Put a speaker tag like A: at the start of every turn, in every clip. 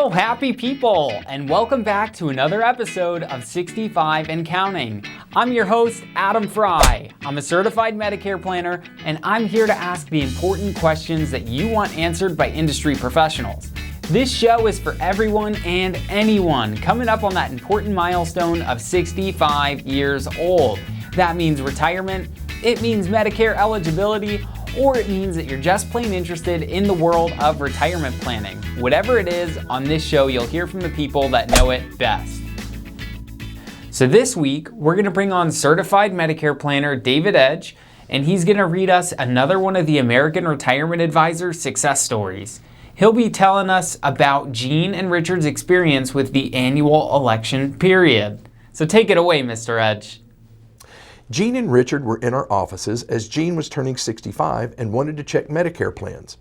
A: Well, happy people, and welcome back to another episode of 65 and Counting. I'm your host, Adam Fry. I'm a certified Medicare planner, and I'm here to ask the important questions that you want answered by industry professionals. This show is for everyone and anyone coming up on that important milestone of 65 years old. That means retirement, it means Medicare eligibility, or it means that you're just plain interested in the world of retirement planning. Whatever it is, on this show you'll hear from the people that know it best. So this week, we're going to bring on certified Medicare planner David Edge, and he's going to read us another one of the American Retirement Advisor success stories. He'll be telling us about Gene and Richard's experience with the annual election period. So take it away, Mr. Edge.
B: Gene and Richard were in our offices as Gene was turning 65 and wanted to check Medicare plans.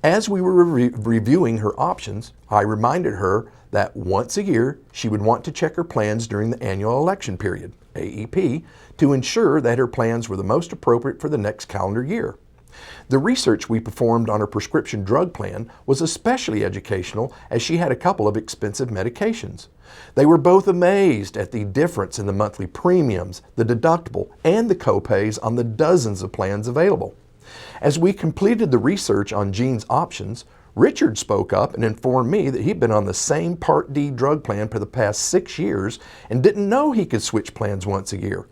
B: As we were reviewing her options, I reminded her that once a year she would want to check her plans during the annual election period, AEP, to ensure that her plans were the most appropriate for the next calendar year. The research we performed on her prescription drug plan was especially educational as she had a couple of expensive medications. They were both amazed at the difference in the monthly premiums, the deductible, and the copays on the dozens of plans available. As we completed the research on Gene's options, Richard spoke up and informed me that he'd been on the same Part D drug plan for the past 6 years and didn't know he could switch plans once a year.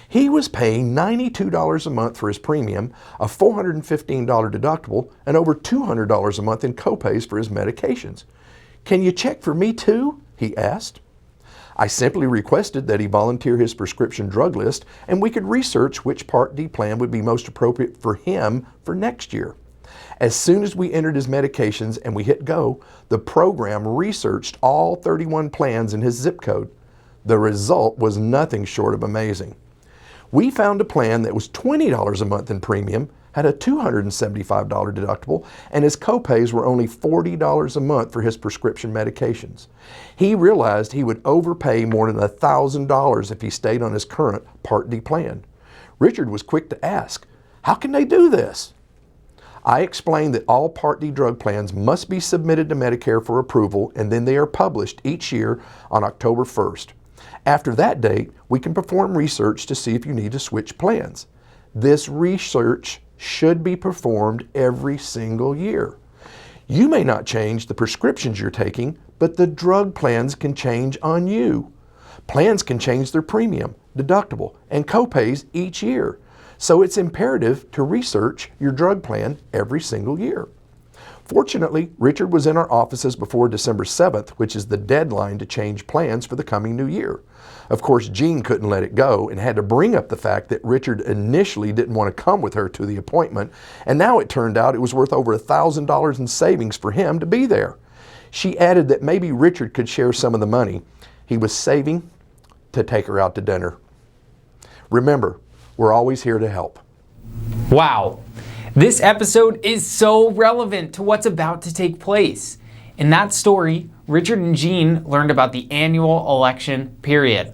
B: He was paying $92 a month for his premium, a $415 deductible, and over $200 a month in copays for his medications. "Can you check for me too?" he asked. I simply requested that he volunteer his prescription drug list and we could research which Part D plan would be most appropriate for him for next year. As soon as we entered his medications and we hit go, the program researched all 31 plans in his zip code. The result was nothing short of amazing. We found a plan that was $20 a month in premium, had a $275 deductible, and his copays were only $40 a month for his prescription medications. He realized he would overpay more than $1,000 if he stayed on his current Part D plan. Richard was quick to ask, "How can they do this?" I explained that all Part D drug plans must be submitted to Medicare for approval, and then they are published each year on October 1st. After that date, we can perform research to see if you need to switch plans. This research should be performed every single year. You may not change the prescriptions you're taking, but the drug plans can change on you. Plans can change their premium, deductible, and copays each year. So it's imperative to research your drug plan every single year. Fortunately, Richard was in our offices before December 7th, which is the deadline to change plans for the coming new year. Of course, Gene couldn't let it go and had to bring up the fact that Richard initially didn't want to come with her to the appointment, and now it turned out it was worth over $1,000 in savings for him to be there. She added that maybe Richard could share some of the money he was saving to take her out to dinner. Remember, we're always here to help.
A: Wow. This episode is so relevant to what's about to take place. In that story, Richard and Gene learned about the annual election period.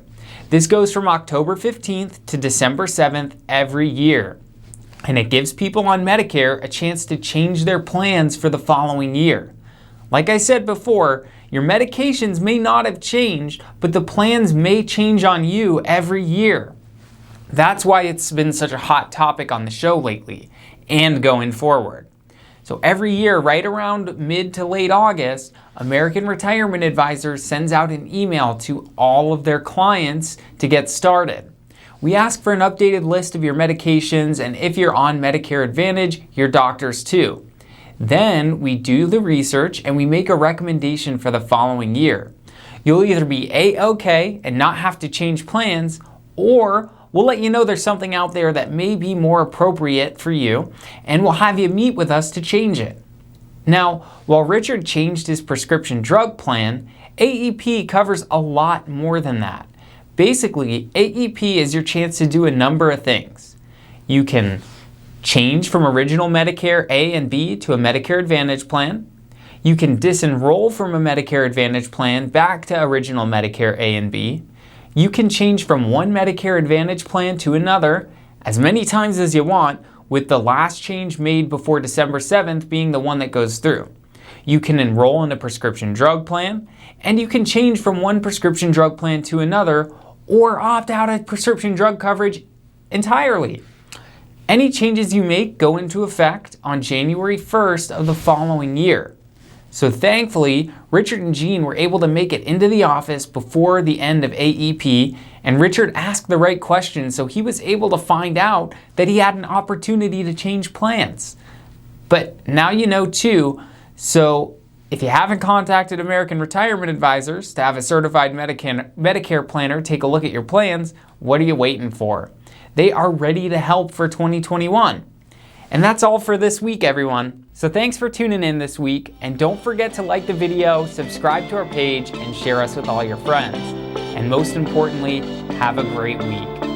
A: This goes from October 15th to December 7th every year. And it gives people on Medicare a chance to change their plans for the following year. Like I said before, your medications may not have changed, but the plans may change on you every year. That's why it's been such a hot topic on the show lately and going forward. So every year, right around mid to late August, American Retirement Advisor sends out an email to all of their clients to get started. We ask for an updated list of your medications, and if you're on Medicare Advantage, your doctors too. Then we do the research and we make a recommendation for the following year. You'll either be A-OK and not have to change plans, or we'll let you know there's something out there that may be more appropriate for you, and we'll have you meet with us to change it. Now, while Richard changed his prescription drug plan, AEP covers a lot more than that. Basically, AEP is your chance to do a number of things. You can change from original Medicare A and B to a Medicare Advantage plan. You can disenroll from a Medicare Advantage plan back to original Medicare A and B. You can change from one Medicare Advantage plan to another as many times as you want, with the last change made before December 7th being the one that goes through. You can enroll in a prescription drug plan, and you can change from one prescription drug plan to another or opt out of prescription drug coverage entirely. Any changes you make go into effect on January 1st of the following year. So thankfully, Richard and Jean were able to make it into the office before the end of AEP, and Richard asked the right questions, so he was able to find out that he had an opportunity to change plans. But now you know too, so if you haven't contacted American Retirement Advisors to have a certified Medicare planner take a look at your plans, what are you waiting for? They are ready to help for 2021. And that's all for this week, everyone. So thanks for tuning in this week, and don't forget to like the video, subscribe to our page, and share us with all your friends. And most importantly, have a great week.